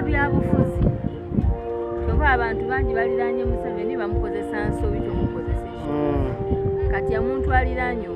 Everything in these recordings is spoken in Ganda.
byabufuzi kyova abantu bangi baliraanye Museveni bamukozesa nsobi kyomukozesa ekyo kati omuntu aliraanye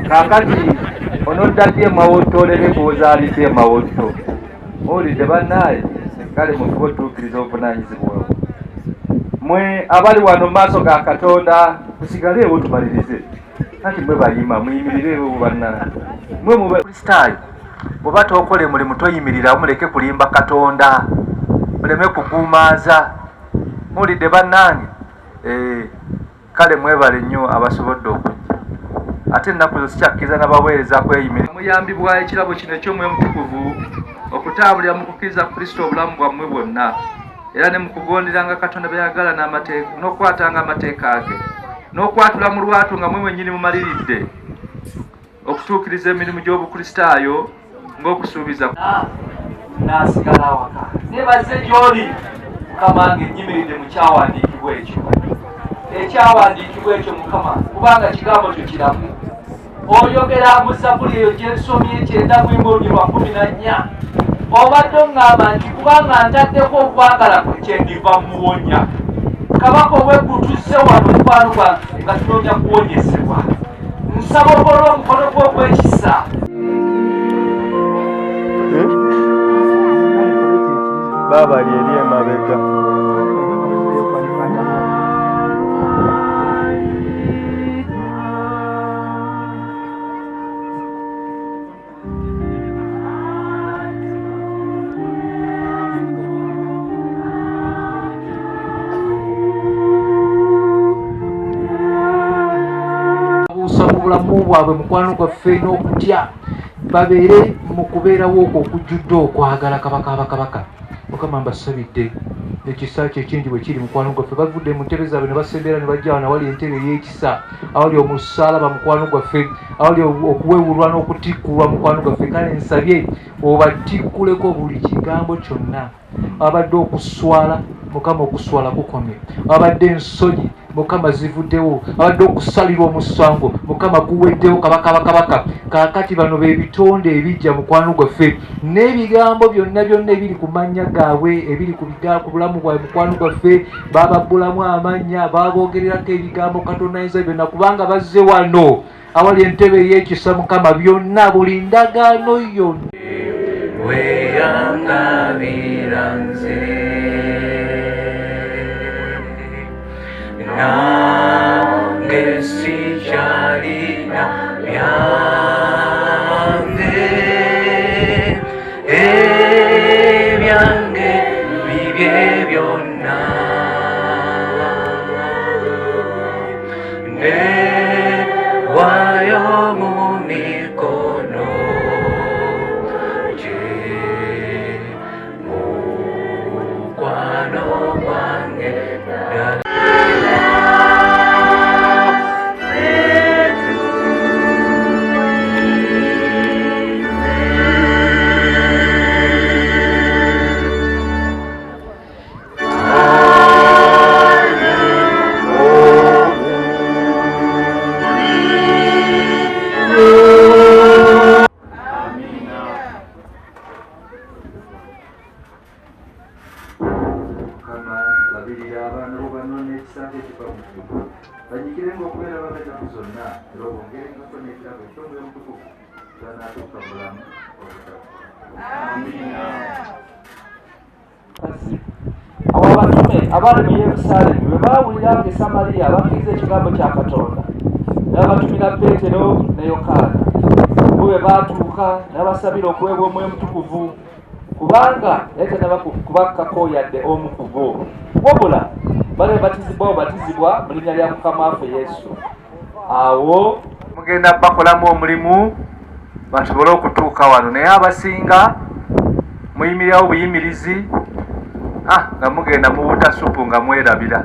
kakati onoddadde mawotolere kuwozaalise mawoto olidde bannaye kale mukuba otuukiriza obuvunaanyizibwa mwe abali wano mu maaso ga Katonda kusigaleewo tumalirize anti mwe bayima muyimirireewo banna mwe mubakristaayo bw'oba tookole mulimu toyimirirawo muleke kulimba Katonda muleme kuguumaaza mulidde bannange kale mwebale nnyo abasobodde okujja ate ennaku zo sikyakkiriza n'abaweereza kweyimirira muyambibwa ekirabo kino eky'Omwoyo Omutukuvu okutambulira mu kukkiriza Kristo obulamu bwammwe bwonna era ne mu kugonderanga Katonda byayagala n'amateeka n'okwatanga amateeka ge n'okwatula mu lwatu nga mwe mwennyini mumaliridde okutuukiriza emirimu gy'obukristaayo ng'okusuubiza n'asigala awaka neebaze gy'oli Mukama nga ennyimiridde mu kyawandiikibwa ekyo ekyawandiikibwa ekyo Mukama kubanga kigambo kyo kiramu oyogera mu Zabbuli eyo gye nsomye 9:14 obadde oŋŋamba nti kubanga ntaddeko okwagala kwe kyendiva muwonya. Kabaka obweggutuze wano mukwano gwange nga tunoonya kuwonyezebwa. Nsaba okola omukono gwo ogw'ekisa. Baba lyeri emabega. Obulamu bwabwe mukwano gwaffe n'okutya babeere mu kubeerawo okwo okujjudde okwagala kabaka abakabaka. Mukama mbasabidde ekisa kye kingi bwe kiri mukwano gwaffe. Bavudde mu ntebe zaabwe ne basembera ne bajja wano awali entebe ey'ekisa, awali omusaalaba mukwano gwaffe, awali okuwewulwa n'okutikkulwa mukwano gwaffe. Kale nsabye obatikkuleko buli kigambo kyonna. Abadde okuswala, Mukama okuswala kukomye. Abadde ensonyi, Mukama zivuddewo. Abadde okusalirwa omusango, Mukama guweddewo kabaka abakabaka. Kaakati bano be bitonde ebijja mukwano gwaffe, n'ebigambo byonna ebiri ku mannya gaabwe, ebiri ku bulamu bwabwe mukwano gwaffe, bababbulamu amannya, baboogererako ebigambo Katonda ayinza byonna, kubanga bazze wano awali entebe ey'ekisa Mukama. Byonna buli ndagaano yonna weyangabira nze nange sikyalina byange, ebyange bibye byonna, newayo mu mikono gye mukwano gwange. Abo abatume abali mu Yerusaalemi bwe baawulira nga Samaliya bakkiriza ekigambo kya Katonda, ne babatumira Peetero ne Yokaana. Bo bwe baatuuka ne babasabira okuweebwa Omwoyo Mutukuvu, kubanga yali tannaba kubakkako yadde omu ku bo, wabula bali batizibwa mu linnya lya Mukama waffe Yesu. Awo mugenda bakolamu omulimu basobole okutuuka wano, naye abasinga muyimirirawo buyimirizi nga mugenda mu butasupu nga mwerabira.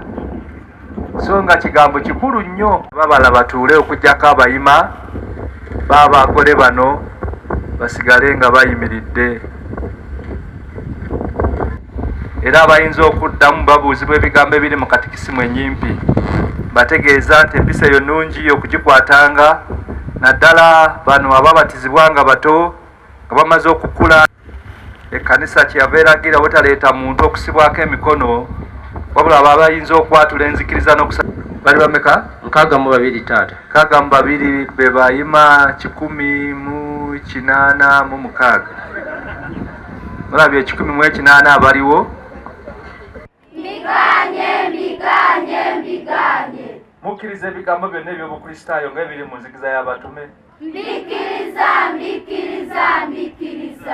So nga kigambo kikulu nnyo. Babala batuule okujjako abayima, baabagole bano basigale nga bayimiridde. Era abayinza okuddamu babuuzibwa ebigambo ebiri mu katikisimu ennyimpi, bategeeza nti empisa eyo nnungi okugikwatanga, naddala bano ababatizibwa nga bato nga bamaze okukula. Ekkanisa kyeyava eragira butaleeta muntu okusibwako emikono, wabula aba bayinza okwatula enzikiriza n'okusaba. Bali bameka? 62 taata. 62 be bayima 186. Mulabye 180 abaliwo. Mbiganye. Mukkiriza ebigambo byonna eby'Obukristaayo ng'ebiri mu nzikiza y'abatume? Mbikiriza.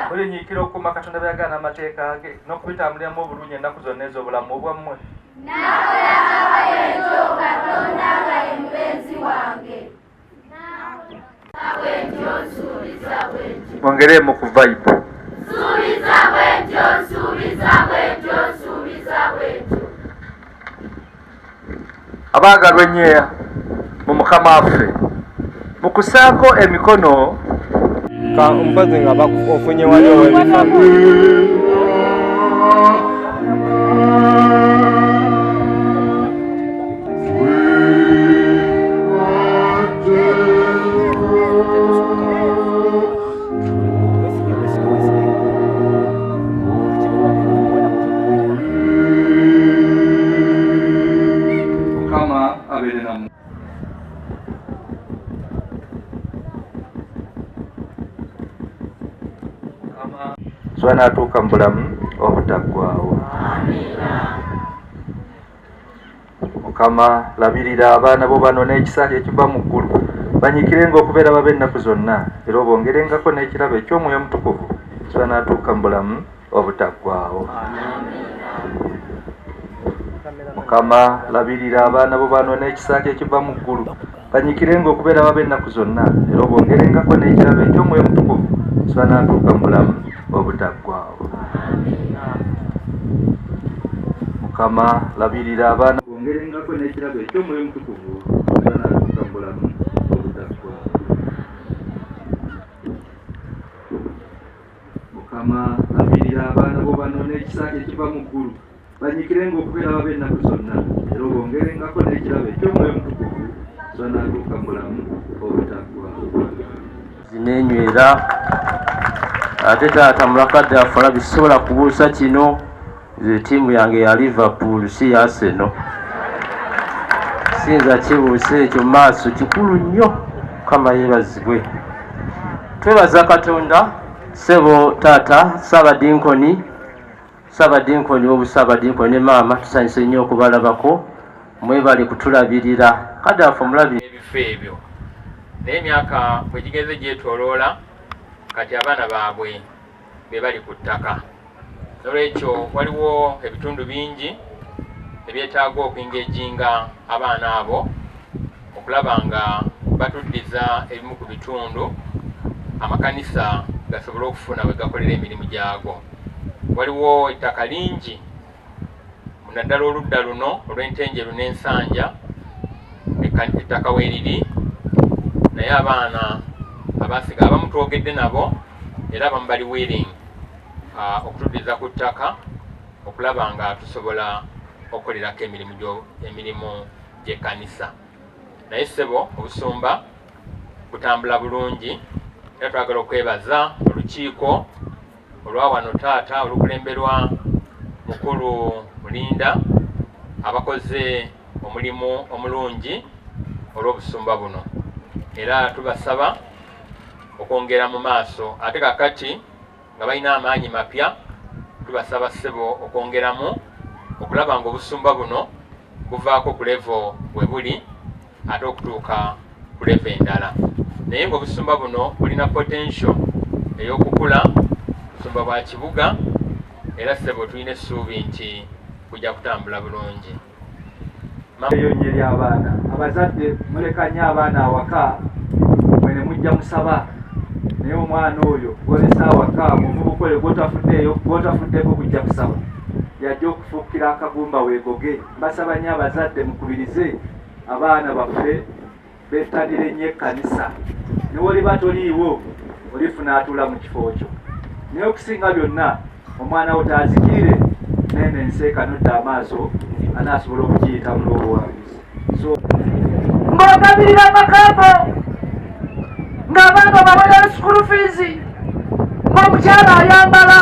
Mulinyiikira okukuuma Katonda by'agaana amateeka ge n'okubitambuliramu obulungi ennaku zonna ez'obulamu bwammwe? Nakola Katonda nga ye mubeezi wange. Mwongeremu ku vibe. Suubiza bwetyo. Abaagalwa ennyo mu Mukama waffe, mukusaako emikono. Omukozi nga ofunye wali ow'ebifaananyi. so n'atuuka mu bulamu obutaggwaawo. Mukama labirira abaana bo bano n'ekisa ekiva mu ggulu banyikirenga okubeera babe ennaku zonna era obongerengako n'ekirabo eky'omwoyo omutukuvu so n'atuuka mu bulamu obutaggwaawo. Mukama labirira abaana bo bano n'ekisa ekiva mu ggulu banyikirenga okubeera babe ennaku zonna era obongerengako n'ekirabo eky'omwoyo omutukuvu so n'atuuka mu bulamu obutaggwaawo. Mukama labirira abaana bongerengako n'ekirabo eky'omwoyo omutukuvu so n'atuuka mu bulamu obutaggwaawo. Mukama labirira abaana bo bano n'ekisa ekiva mu ggulu banyikirenga okubeera babe ennaku zonna era obongerengako n'ekirabo eky'omwoyo omutukuvu so n'atuuka mu bulamu obutaggwaawo. Zinenywera ate taata mulakadde afala bisobola kubuusa kino tiimu yange ya Liverpool si ya Arsenal. Sinza kibuusa ekyo maaso kikulu nnyo. Mukama yeebazibwe. Twebaza Katonda ssebo taata Saabadinkoni w'Obusaabadinkoni ne maama tusanyuse nnyo okubalabako mwebale kutulabirira kadaafu omulabire ebifo ebyo naye emyaka bwe gigeze gyetoloola kati abaana baabwe be bali ku ttaka. Nolwekyo waliwo ebitundu bingi ebyetaaga okuyingejinga abaana abo okulaba nga batuddiza ebimu ku bitundu amakanisa gasobole okufuna we gakolera emirimu gyago. Waliwo ettaka lingi naddala oludda luno olw'Entenjeru n'Ensanja ettaka weeriri naye abaana abasiga abamu twogedde nabo era abamu bali willing okutuddiza ku ttaka okulaba nga tusobola okukolerako emirimu gy'ekkanisa. Naye ssebo obusumba butambula bulungi era twagala okwebaza olukiiko olwa wano taata olukulemberwa mukulu Mulinda abakoze omulimu omulungi olw'obusumba buno era tubasaba okwongera mu maaso ate kakati nga balina amaanyi mapya tubasaba ssebo okwongeramu okulaba nga obusumba buno buvaako ku levo we buli ate okutuuka ku levo endala. Naye ng'obusumba buno bulina potential ey'okukula busumba bwa kibuga era ssebo tulina essuubi nti kujja kutambula bulungi. Eyo nnyeri abaana abazadde mulekanye abaana awaka mwene mujja musaba naye omwana oyo gwolesa awaka mumubukole gwotafuddeko kujja kusaba yajja okufuukira akagumba weegoge. Mbasaba nnyo abazadde mukubirize abaana baffe beetanire nnyo ekkanisa. Ne woliba toliiwo olifuna atuula mu kifo kyo naye okusinga byonna omwana wo taazikirire nene enseeka nodda amaaso anaasobola okukiyita mu lw'obuwanguzi. So ng'ogabirira amakambo ng'abaana babonera school fees ng'omukyala ayambala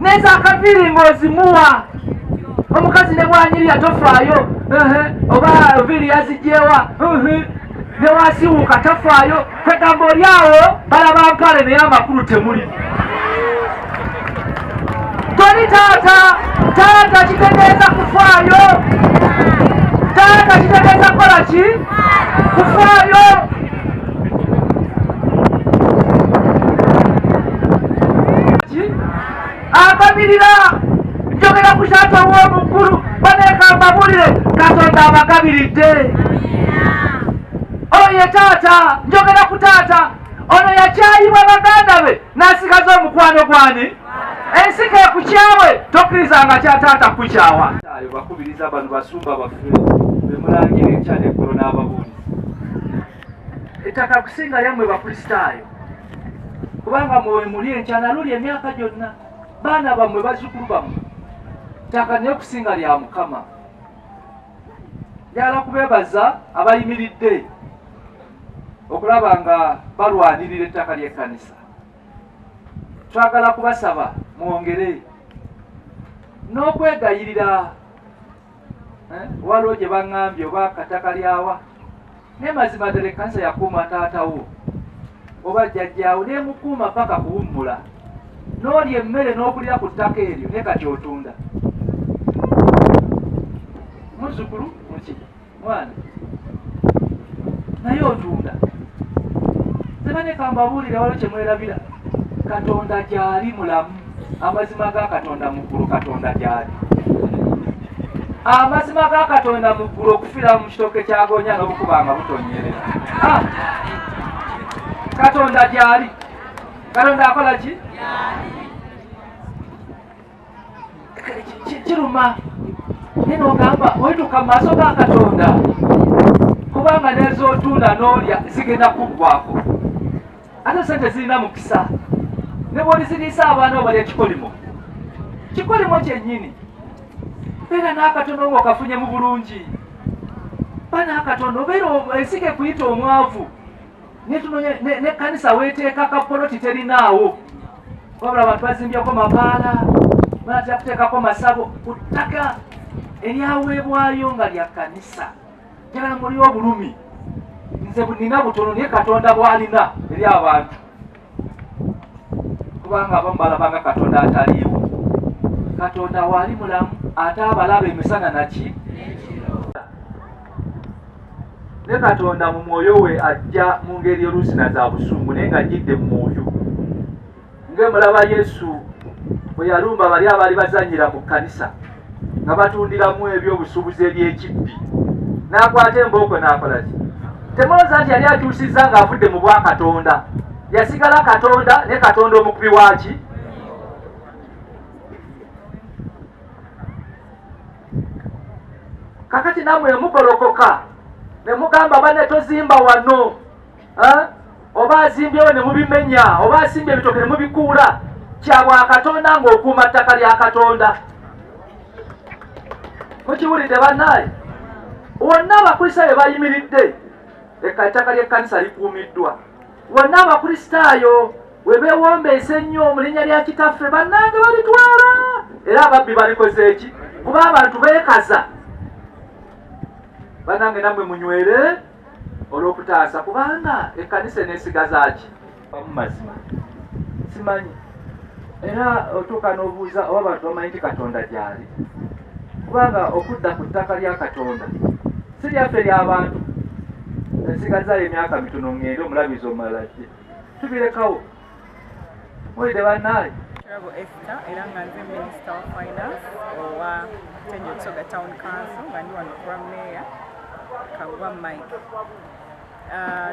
n'ezakaviiri ng'ozimuwa omukazi ne bwanyirira tofaayo oba viiri yazigyewa newasiwuka tofaayo kwegamba oli awo balaba mpale naye amakulu temuli. Toli taata kitegeeza kufaayo taata kitegeeza kola ki kufaayo. Agabirira njogera ku taata ow'omukulu baneeka mbabulire Katonda abagabiridde. Oyo taata njogera ku taata ono yakyayibwa baganda be n'asigaza omukwano gwani ensika ekukyawe tokkirizanga kyataata kukyawa. Bakubiriza bano basumba baffe bemulangira ekyana ekkolo n'ababuulizi ettaka kusinga yammwe bakristaayo kubanga mwe muli enkyana luli emyaka gyonna baana bammwe bazzukulu bammwe ttaka naye kusinga lya Mukama. Njagala kubeebaza abayimiridde okulaba nga balwanirira ettaka ly'ekkanisa. Twagala kubasaba mwongere n'okwegayirira waliwo gye baŋŋambye oba kataka lyawa naye mazima ddala ekkanisa yakuuma taatawo oba jjajjaawo neemukuuma paka kuwummula n'olya emmere n'okulira ku ttaka eryo naye kati otunda. Muzzukulu muki mwana naye otunda. Sebane kambabuulire waliwo kye mwerabira. Katonda gyali mulamu. Amazima ga Katonda mu ggulu Katonda gyali. Amazima ga Katonda mu ggulu okufiira mu kitooke kyagonya n'obukubanga butonyerera. Katonda gyali. Katonda akola ki? Kiruma. Naye n'ogamba wetuuka mu maaso ga Katonda kubanga n'ezootunda n'olya zigenda kuggwako. Ate sente zirina mukisa. Ne bw'oliziriisa abaana obalya kikolimo. Kikolimo kyennyini. Beera n'akatono ng'okafunye mu bulungi. Ba n'akatono obeera ensiga ekuyita omwavu. N'ekkanisa weeteeka kapoloti terinaawo. Wabula abantu bazimbyeko mabaala, banatera kuteekako masabo ku ttaka eryaweebwayo nga lya kkanisa. Njagala muliwo obulumi. Nze nina butono naye Katonda bw'alina eri abantu. Kubanga abamu balabanga Katonda ataliiwo. Katonda waali mulamu ate abalaba emisana naki? Ne Katonda mu mwoyo we ajja mu ngeri oluusi na za busungu naye ng'ajjidde mu mwoyo. Ng'emulaba Yesu bwe yalumba bali abaali bazannyira mu kkanisa nga batundiramu ebyobusuubuzi eby'ekibbi. N'akwata embooko n'akola ki? Temulowooza nti yali akyusizza ng'avudde mu bwa Katonda. Yasigala Katonda ne Katonda omukubi waki? Kakati nammwe mugolokoka ne mugamba bane tozimba wano. Oba azimbyewo ne mubimenya, oba asimbye ebitooke ne mubikuula. Kya bwa Katonda ng'okuuma ttaka lya Katonda. Mukiwulidde bannaye? Wonna abakristaayo bayimiridde. Ettaka ly'ekkanisa likuumiddwa. Wonna abakristaayo we beewombeesa ennyo mu linnya lya Kitaffe bannange balitwala. Era ababbi balikoze eki? Kuba abantu beekaza. Bannange nammwe munywere olw'okutaasa kubanga ekkanisa eneesigaza ki? Mu mazima. Simanyi. Era otuuka n'obuuza oba abantu bamanyi nti Katonda gyali. Kubanga okudda ku ttaka lya Katonda si lyaffe ly'abantu. Nsigazayo emyaka mitono ngende omulabizi omulala ki? Tubirekawo. Muwulidde bannaye? Honorable Esther era nga nze Minister of Finance owa Tenjo Tsoga Town Council nga ndi wano kwa Mayor Kagwa Mike.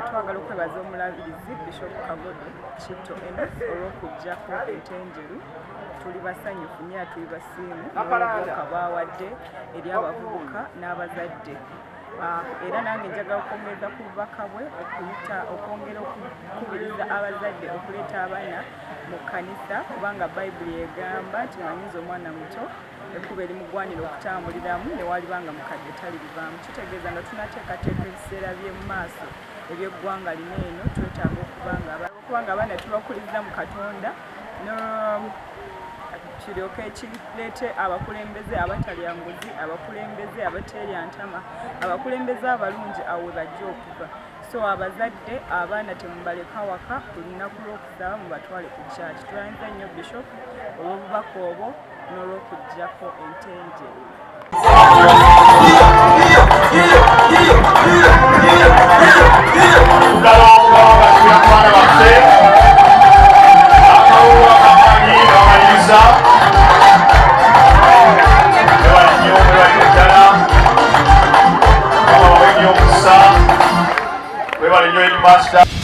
Twagala okwebaza omulabirizi Bishop Kagodo Kitto Enos olw'okuggyako ente enjeru. Tuli basanyufu nnyo tuli basiimu n'obubaka baawadde eri abavubuka n'abazadde. Era nange njagala okwongeza ku bubaka bwe okwongera okukubiriza abazadde okuleeta abaana mu kkanisa kubanga Bayibuli egamba nti manyiza omwana muto ekkubo erimugwanira okutambuliramu ne walibanga mukadde talirivaamu. Kitegeeza nga tunateekateeka ebiseera by'emu maaso eby'eggwanga lino eno twetaaga okubanga abaana tubakuliriza mu Katonda kiryoke kireete abakulembeze abatalya nguzi, abakulembeze abateerya ntama, abakulembeze abalungi awo we bajja okuva. So abazadde abaana temubaleka waka ku lunaku lw'okusaba mubatwale ku kyaki. Tulanyiza nnyo Bishop olw'obubaka obwo n'olw'okuggyako ente enjeru. Everybody, you in the master.